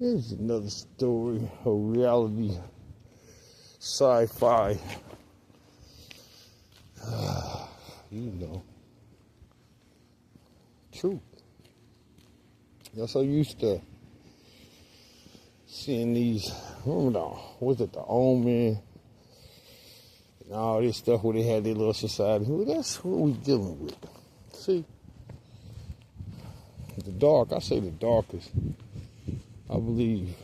Here's another story of reality sci-fi. Truth. You're so used to seeing these, was it the Omen and all this stuff where they had their little society. Well, that's what we're dealing with. See, the dark, I say the darkest. I believe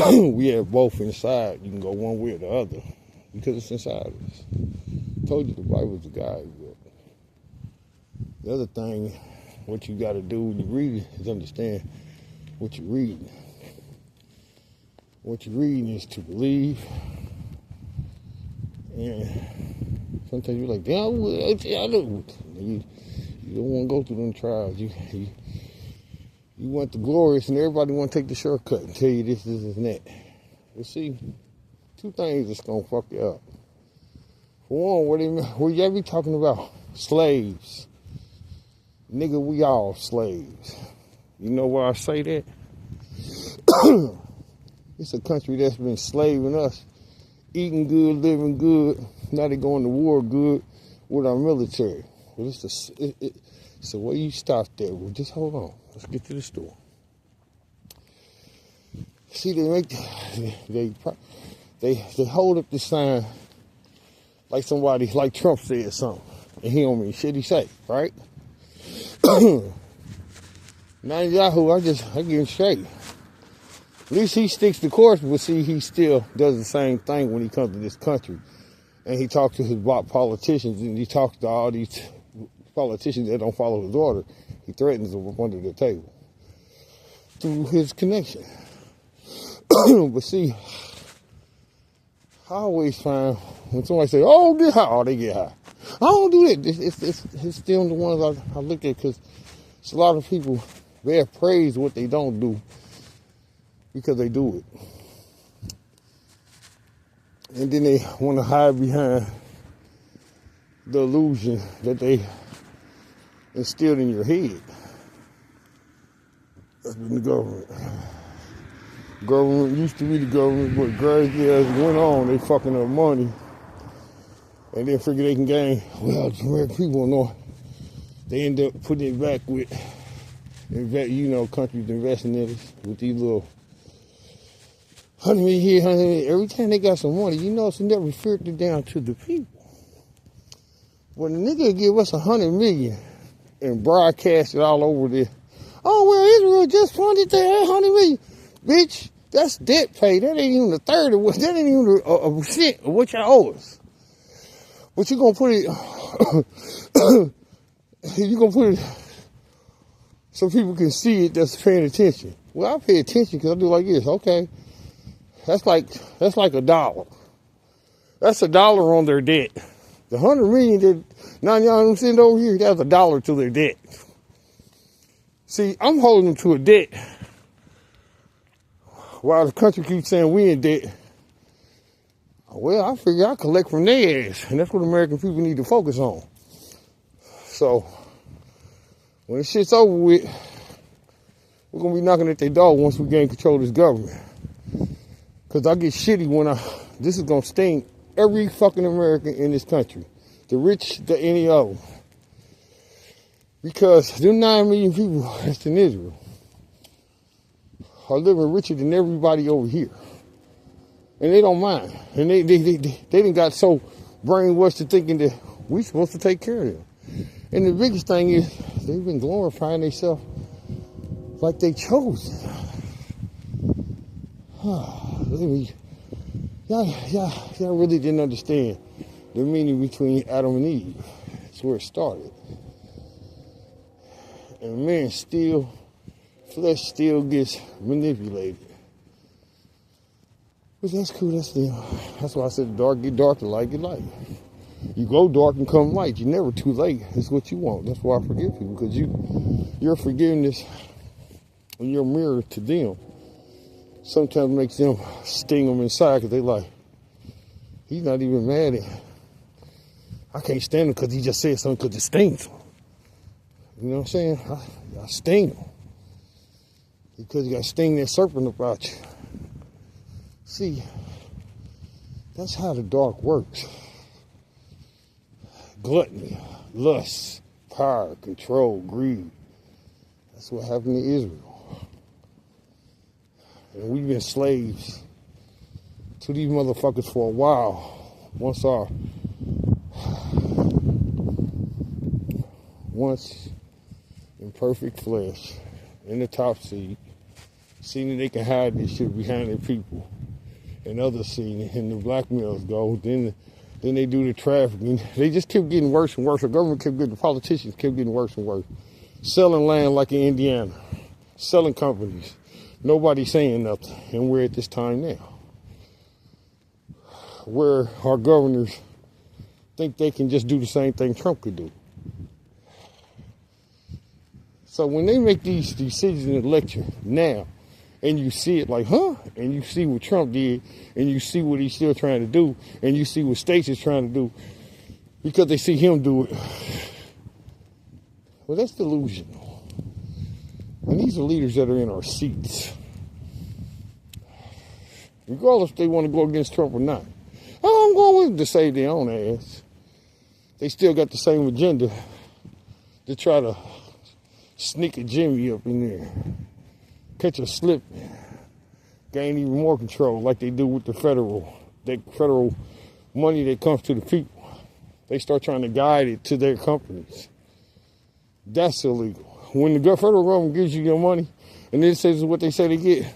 we have both inside. You can go one way or the other because it's inside us. I told you the Bible's a guide. But the other thing, what you got to do when you read it is understand what you're reading. What you're reading is to believe. And sometimes you're like, damn, I do. You don't want to go through them trials. You want the glorious, and everybody want to take the shortcut and tell you this and that. But see, two things that's going to fuck you up. For one, what y'all be talking about? Slaves. Nigga, we all slaves. You know why I say that? It's a country that's been slaving us, eating good, living good. Now they going to war good with our military. Well, so where you stop there? Well, just hold on. Let's get to the store. See, they hold up the sign like somebody, like Trump said something, and he don't mean shit he say, right? Now Yahoo, I give him straight. At least he sticks to course, but see, he still does the same thing when he comes to this country. And he talks to his politicians, and he talks to all these politicians that don't follow his order. He threatens them under the table through his connection. But see, I always find when somebody say, "Oh, get high," oh, they get high. I don't do that. It's still the ones I look at because it's a lot of people, they praise what they don't do because they do it. And then they want to hide behind the illusion that they instilled in your head. That's been the government. Government used to be the government, but gradually as it went on, they fucking up money. And then figure they can gain. Well, the American people know. They end up putting it back with, countries investing in us with these little $100 million here, $100 million. Every time they got some money, it's never filtered down to the people. When the nigga give us $100 million and broadcast it all over there, oh, well, Israel just funded that $100 million. Bitch, that's debt pay. That ain't even a third of what, that ain't even a percent of what y'all owe us. But you're going to put it, so people can see it that's paying attention. Well, I pay attention because I do like this. Okay. That's like $1. That's $1 on their debt. The $100 million that now y'all send over here, that's $1 to their debt. See, I'm holding them to a debt while the country keeps saying we in debt. Well, I figure I collect from their ass, and that's what American people need to focus on. So, when this shit's over with, we're going to be knocking at their door once we gain control of this government. Because I get shitty when this is going to sting every fucking American in this country. The rich, the any of them. Because them 9 million people that's in Israel are living richer than everybody over here. And they don't mind. And they done got so brainwashed to thinking that we supposed to take care of them. And the biggest thing is they've been glorifying themselves like they chose it. Y'all really didn't understand the meaning between Adam and Eve. That's where it started. And flesh still gets manipulated. But that's cool, that's why I said dark get dark, the light get light. You go dark and come light. You're never too late. It's what you want. That's why I forgive people, because your forgiveness and your mirror to them sometimes makes them sting them inside because they like, he's not even mad at him. I can't stand him because he just said something because it stings him. You know what I'm saying? I sting him. Because you got to sting that serpent about you. See, that's how the dark works. Gluttony, lust, power, control, greed. That's what happened to Israel. And we've been slaves to these motherfuckers for a while. Once in perfect flesh, in the top seat, seeing that they can hide this shit behind their people, and others seeing it, and the blackmails go, then they do the trafficking. They just kept getting worse and worse. The government kept getting, the politicians kept getting worse and worse. Selling land like in Indiana, selling companies. Nobody saying nothing, and we're at this time now, where our governors think they can just do the same thing Trump could do. So when they make these decisions in the election now, and you see it like, huh? And you see what Trump did, and you see what he's still trying to do, and you see what Stacey's trying to do, because they see him do it. Well, that's delusional. And these are leaders that are in our seats. Regardless if they want to go against Trump or not. I'm going with them to save their own ass. They still got the same agenda to try to sneak a Jimmy up in there. Catch a slip, gain even more control like they do with the federal money that comes to the people. They start trying to guide it to their companies. That's illegal. When the federal government gives you your money and then says what they say they get,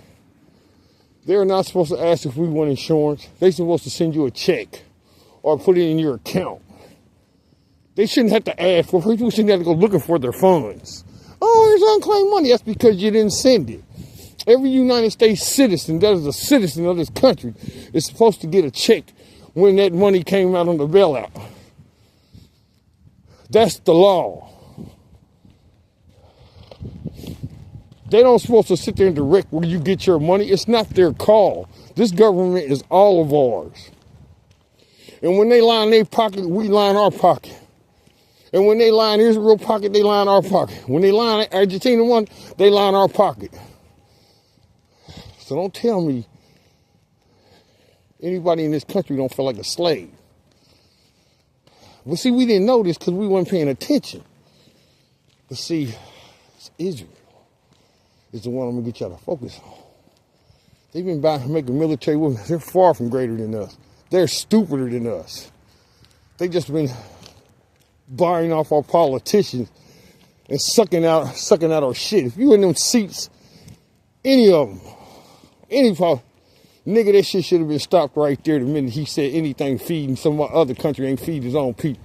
they're not supposed to ask if we want insurance. They're supposed to send you a check or put it in your account. They shouldn't have to ask for people shouldn't have to go looking for their funds. Oh, there's unclaimed money. That's because you didn't send it. Every United States citizen that is a citizen of this country is supposed to get a check when that money came out on the bailout. That's the law. They don't supposed to sit there and direct where you get your money. It's not their call. This government is all of ours. And when they line their pocket, we line our pocket. And when they line Israel pocket, they line our pocket. When they line Argentina one, they line our pocket. So don't tell me anybody in this country don't feel like a slave. But see, we didn't know this because we weren't paying attention. But see, it's Israel is the one I'm going to get y'all to focus on. They've been making military weapons. They're far from greater than us. They're stupider than us. They just been buying off our politicians and sucking out our shit. If you in them seats, any of them, nigga, that shit should have been stopped right there the minute he said anything feeding some other country ain't feed his own people.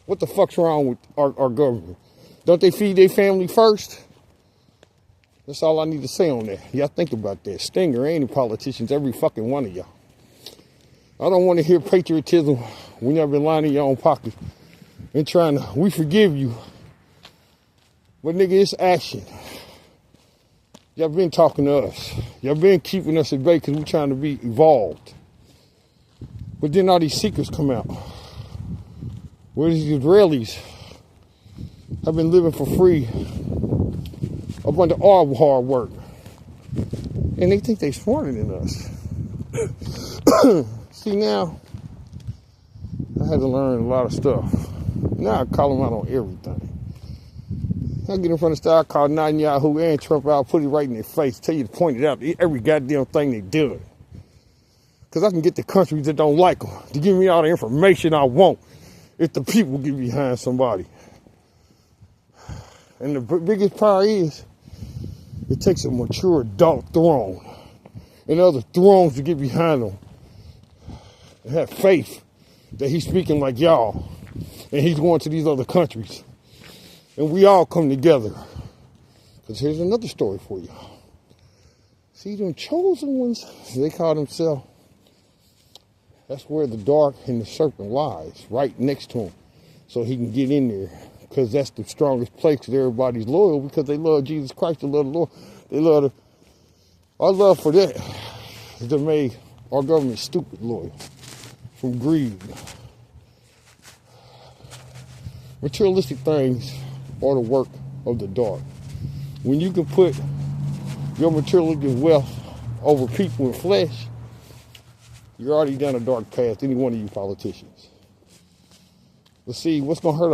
What the fuck's wrong with our government? Don't they feed their family first? That's all I need to say on that. Y'all think about that. Stinger ain't any politicians, every fucking one of y'all. I don't want to hear patriotism when y'all been lining your own pockets and trying to, we forgive you. But nigga, it's action. Y'all been talking to us. Y'all been keeping us at bay because we trying to be evolved. But then all these secrets come out. Where these Israelis have been living for free up under our hard work. And they think they smarter than us. See, now, I had to learn a lot of stuff. Now I call them out on everything. I get in front of style, call Netanyahu and Trump out, put it right in their face, tell you to point it out, every goddamn thing they do. Because I can get the countries that don't like them to give me all the information I want if the people get behind somebody. And the biggest power is, it takes a mature adult throne and other thrones to get behind them and have faith that he's speaking like y'all and he's going to these other countries. And we all come together. Because here's another story for you. See, them chosen ones, they call themselves, that's where the dark and the serpent lies, right next to him. So he can get in there. Because that's the strongest place, because everybody's loyal, because they love Jesus Christ, they love the Lord. They love our love for that has made our government stupid loyal from greed. Materialistic things or the work of the dark. When you can put your materialistic wealth over people in flesh, you're already down a dark path, any one of you politicians. But see, what's going to hurt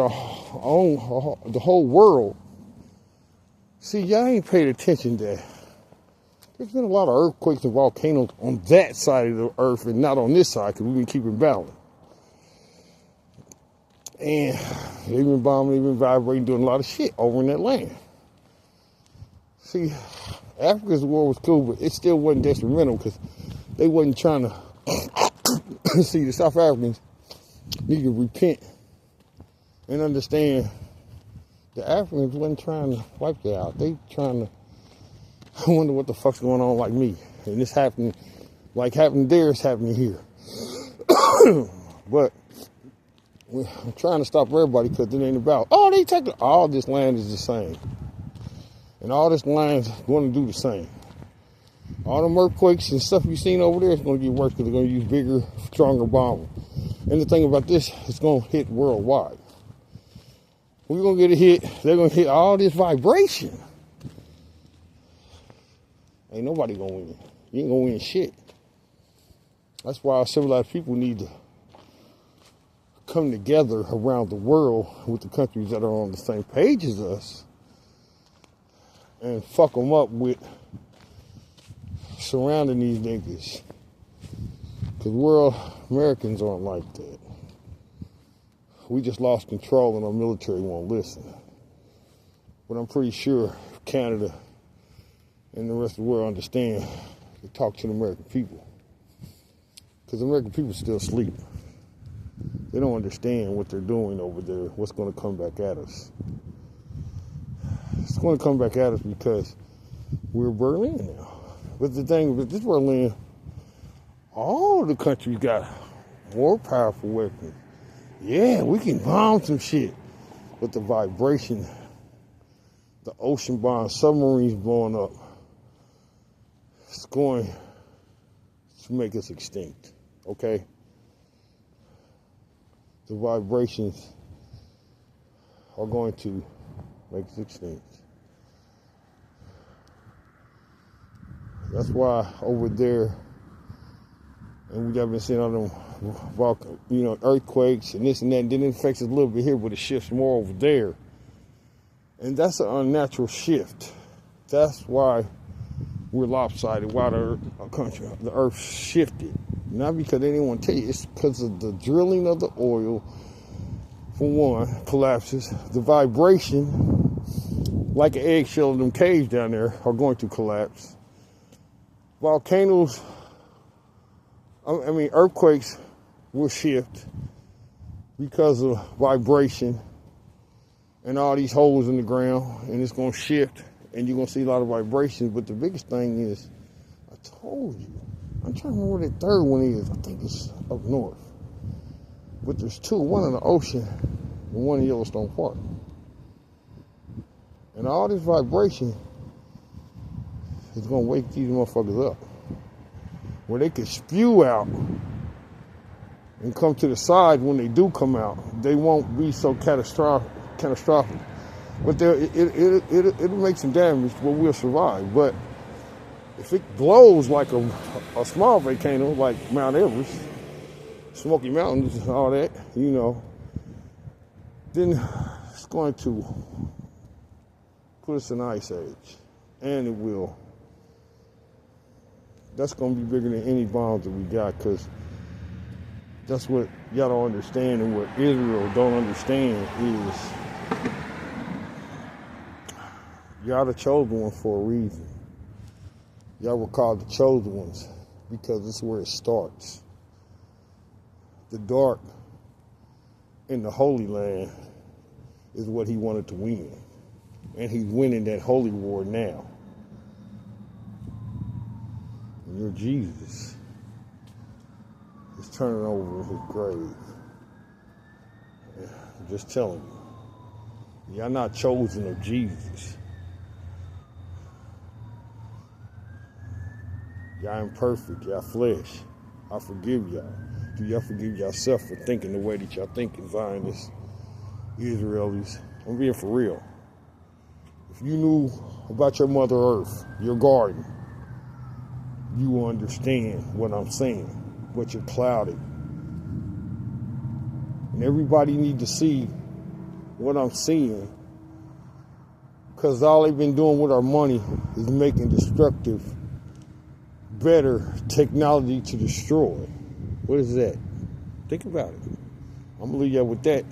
the whole world, see, y'all ain't paid attention to that. There's been a lot of earthquakes and volcanoes on that side of the earth and not on this side because we've been keeping balance. And they've been bombing, they've been vibrating, doing a lot of shit over in that land. See, Africa's war was cool, but it still wasn't detrimental because they wasn't trying to... See, the South Africans need to repent and understand the Africans wasn't trying to wipe that out. They trying to... I wonder what the fuck's going on like me. And this happening, like happening there, is happening here. But I'm trying to stop everybody because it ain't about, oh, they take all this land is the same. And all this land's going to do the same. All them earthquakes and stuff you've seen over there is going to get worse because they're going to use bigger, stronger bombs. And the thing about this, it's going to hit worldwide. We're going to get a hit. They're going to hit all this vibration. Ain't nobody going to win. You ain't going to win shit. That's why civilized people need to come together around the world with the countries that are on the same page as us and fuck them up with surrounding these niggas. Because world Americans aren't like that. We just lost control and our military won't listen. But I'm pretty sure Canada and the rest of the world understand to talk to the American people. Because the American people still sleep. They don't understand what they're doing over there, what's going to come back at us. It's going to come back at us because we're Berlin now. But the thing with this Berlin, all the countries got more powerful weapons. Yeah, we can bomb some shit. But the vibration, the ocean bomb, submarines blowing up, it's going to make us extinct, okay? The vibrations are going to make us extinct. That's why over there, and we have been seeing all them, earthquakes and this and that, and then it affects us a little bit here, but it shifts more over there. And that's an unnatural shift. That's why we're lopsided, why the earth shifted. Not because they didn't want to tell you, it's because of the drilling of the oil, for one, collapses. The vibration, like an eggshell in them caves down there, are going to collapse. Volcanoes, earthquakes will shift because of vibration and all these holes in the ground, and it's going to shift, and you're going to see a lot of vibrations. But the biggest thing is, I told you, I'm trying to remember where the third one is. I think it's up north. But there's two, one in the ocean and one in Yellowstone Park. And all this vibration is going to wake these motherfuckers up. Where they can spew out and come to the side when they do come out. They won't be so catastrophic. But it'll make some damage, but we'll survive. But if it glows like a small volcano, like Mount Everest, Smoky Mountains and all that, then it's going to put us in an ice age. And it will. That's going to be bigger than any bombs that we got, because that's what y'all don't understand, and what Israel don't understand is y'all the chosen ones for a reason. Y'all were called the chosen ones because this is where it starts. The dark in the Holy Land is what he wanted to win. And he's winning that holy war now. And your Jesus is turning over in his grave. I'm just telling you. Y'all not chosen of Jesus. Y'all imperfect. Y'all flesh. I forgive y'all. Do y'all forgive yourself for thinking the way that y'all think, Zionists, Israelis? I'm being for real. If you knew about your Mother Earth, your garden, you will understand what I'm saying, but you're clouded. And everybody need to see what I'm seeing, because all they've been doing with our money is making destructive, better technology to destroy. What is that? Think about it. I'm gonna leave you with that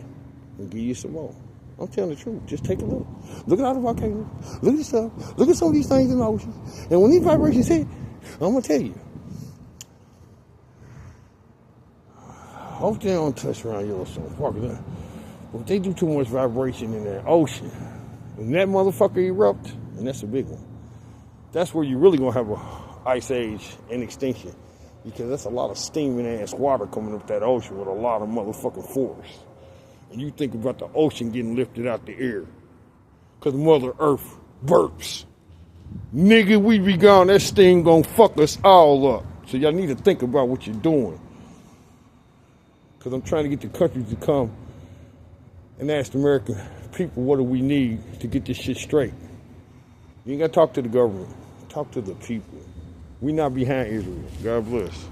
and give you some more. I'm telling the truth. Just take a look. Look at all the volcanoes. Look at the stuff. Look at some of these things in the ocean. And when these vibrations hit, I'm gonna tell you. Hope they don't touch around Yellowstone Park. But if they do too much vibration in that ocean, and that motherfucker erupt, and that's a big one. That's where you really gonna have a ice age and extinction, because that's a lot of steaming ass water coming up that ocean with a lot of motherfucking force. And you think about the ocean getting lifted out the air because Mother Earth burps. Nigga, we be gone. That steam gonna fuck us all up. So y'all need to think about what you're doing. Because I'm trying to get the countries to come and ask the American people, what do we need to get this shit straight? You ain't got to talk to the government. Talk to the people. We not behind Israel. God bless.